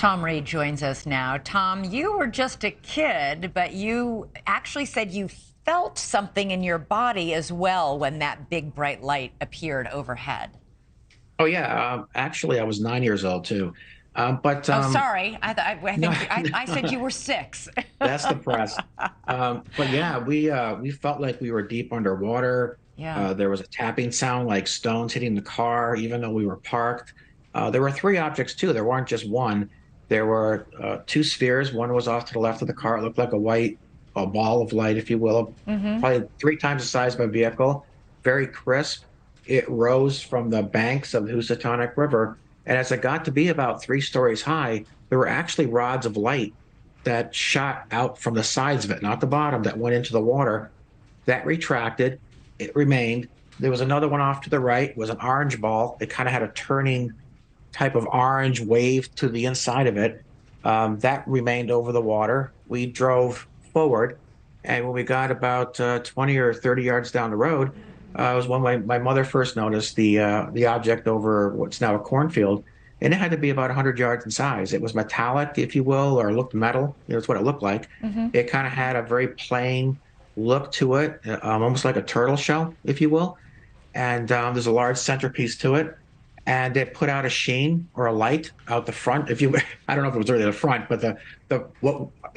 Thom Reed joins us now. Thom, you were just a kid, but you actually said you felt something in your body as well when that big bright light appeared overhead. Oh yeah, actually, I was 9 years old too. But Oh, sorry. I no, think I said you were 6. that's the press. But yeah, we felt like we were deep underwater. Yeah. There was a tapping sound like stones hitting the car, even though we were parked. There were three objects too. There weren't just one. There were two spheres. One was off to the left of the car. It looked like a ball of light, if you will, Mm-hmm. probably three times the size of a vehicle. Very crisp. It rose from the banks of the Housatonic River, and as it got to be about 3 stories high, there were actually rods of light that shot out from the sides of it, not the bottom, that went into the water. That retracted. It remained. There was another one off to the right. It was an orange ball. It kind of had a turning type of orange wave to the inside of it. That remained over the water. We drove forward, and when we got about 20 or 30 yards down the road, it was when my mother first noticed the object over what's now a cornfield, and it had to be about 100 yards in size. It was metallic, if you will, or looked metal. It's what it looked like. Mm-hmm. It kind of had a very plain look to it, almost like a turtle shell, if you will. And there's a large centerpiece to it, and it put out a sheen or a light out the front. If you, I don't know if it was really the front, but the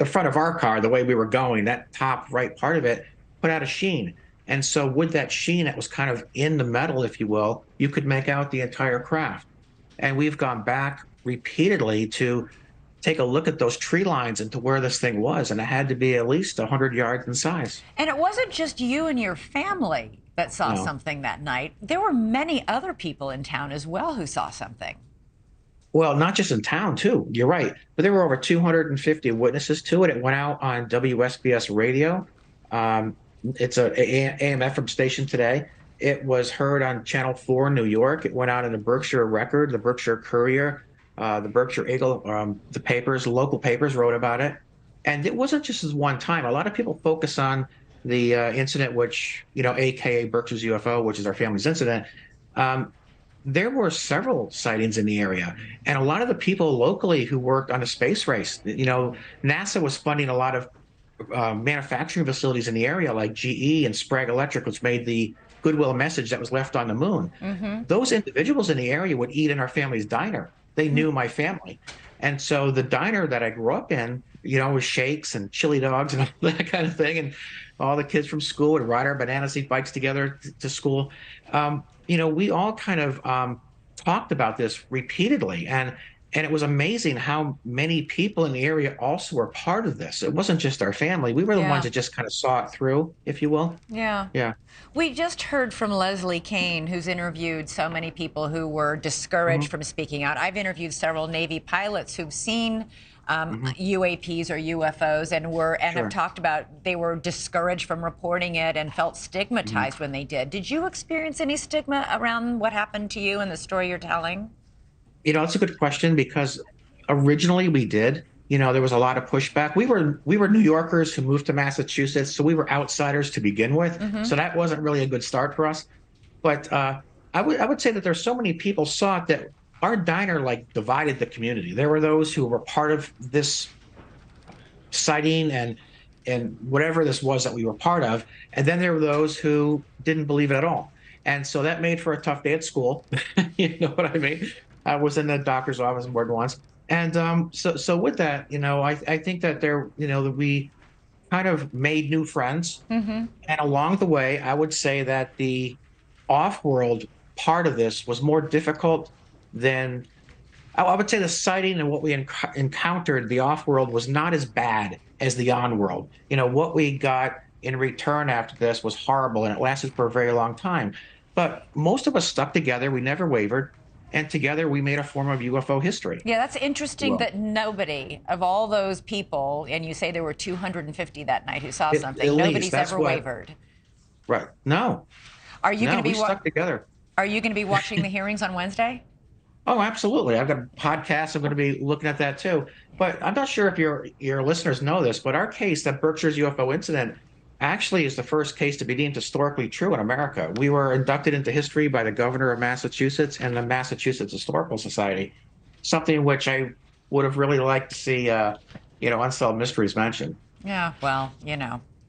front of our car, the way we were going, that top right part of it put out a sheen. And so with that sheen, it was kind of in the metal, if you will, you could make out the entire craft. And we've gone back repeatedly to take a look at those tree lines and to where this thing was, and it had to be at least 100 yards in size. And it wasn't just you and your family that saw No. something that night. There were many other people in town as well who saw something. Well, not just in town, too. You're right. But there were over 250 witnesses to it. It went out on WSBS radio. Um, it's a AM/FM station today. It was heard on Channel 4 in New York. It went out in the Berkshire Record, the Berkshire Courier, the Berkshire Eagle, the papers, local papers wrote about it. And it wasn't just this one time. A lot of people focus on the incident, which, AKA Berkshire's UFO, which is our family's incident. Um, there were several sightings in the area, and a lot of the people locally who worked on the space race, NASA was funding a lot of manufacturing facilities in the area, like GE and Sprague Electric, which made the goodwill message that was left on the moon. Mm-hmm. Those individuals in the area would eat in our family's diner. They knew my family. And so the diner that I grew up in, was shakes and chili dogs and all that kind of thing. And all the kids from school would ride our banana seat bikes together to school. We all kind of talked about this repeatedly. And it was amazing how many people in the area also were part of this. It wasn't just our family. We were the ones Yeah. that just kind of saw it through, if you will. Yeah. Yeah. We just heard from Leslie Kane, who's interviewed so many people who were discouraged Hmm. from speaking out. I've interviewed several Navy pilots who've seen Hmm. UAPs or UFOs and have Sure. talked about they were discouraged from reporting it and felt Hmm. stigmatized when they did. Did you experience any stigma around what happened to you and the story you're telling? It's a good question because originally we did. There was a lot of pushback. We were New Yorkers who moved to Massachusetts, so we were outsiders to begin with. Mm-hmm. So that wasn't really a good start for us. But I would say that there's so many people saw it that our diner like divided the community. There were those who were part of this sighting and whatever this was that we were part of, and then there were those who didn't believe it at all. And so that made for a tough day at school. You know what I mean? I was in the doctor's office more than once. And so with that, I think that that we kind of made new friends. Mm-hmm. And along the way, I would say that the off-world part of this was more difficult than I would say the sighting and what we encountered, the off-world was not as bad as the on-world. What we got in return after this was horrible, and it lasted for a very long time. But most of us stuck together. We never wavered. And together we made a form of UFO history. Yeah, that's interesting Well, that nobody of all those people, and you say there were 250 that night who saw at something, least nobody's that's ever what, wavered. right. No, Are you going no, to we be stuck together. Are you going to be watching the hearings on Wednesday? Oh, absolutely. I've got a podcast. I'm going to be looking at that too. But I'm not sure if your listeners know this, but our case, that Berkshire's UFO incident, actually is the first case to be deemed historically true in America. We were inducted into history by the governor of Massachusetts and the Massachusetts Historical Society, something which I would have really liked to see, Unsolved Mysteries mentioned. Yeah, well,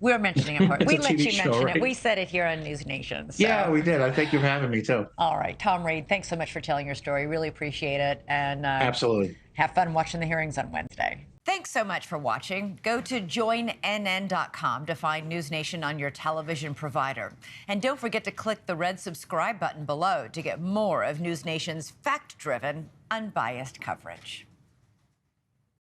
we're mentioning it. It's We a let TV you show, mention it. right? We said it here on NewsNation. Yeah, So, we did. I thank you for having me too. all right, Thom Reed, thanks so much for telling your story. Really appreciate it. And Absolutely. have fun watching the hearings on Wednesday. Thanks so much for watching. Go to joinnn.com to find NewsNation on your television provider. And don't forget to click the red subscribe button below to get more of NewsNation's fact-driven, unbiased coverage.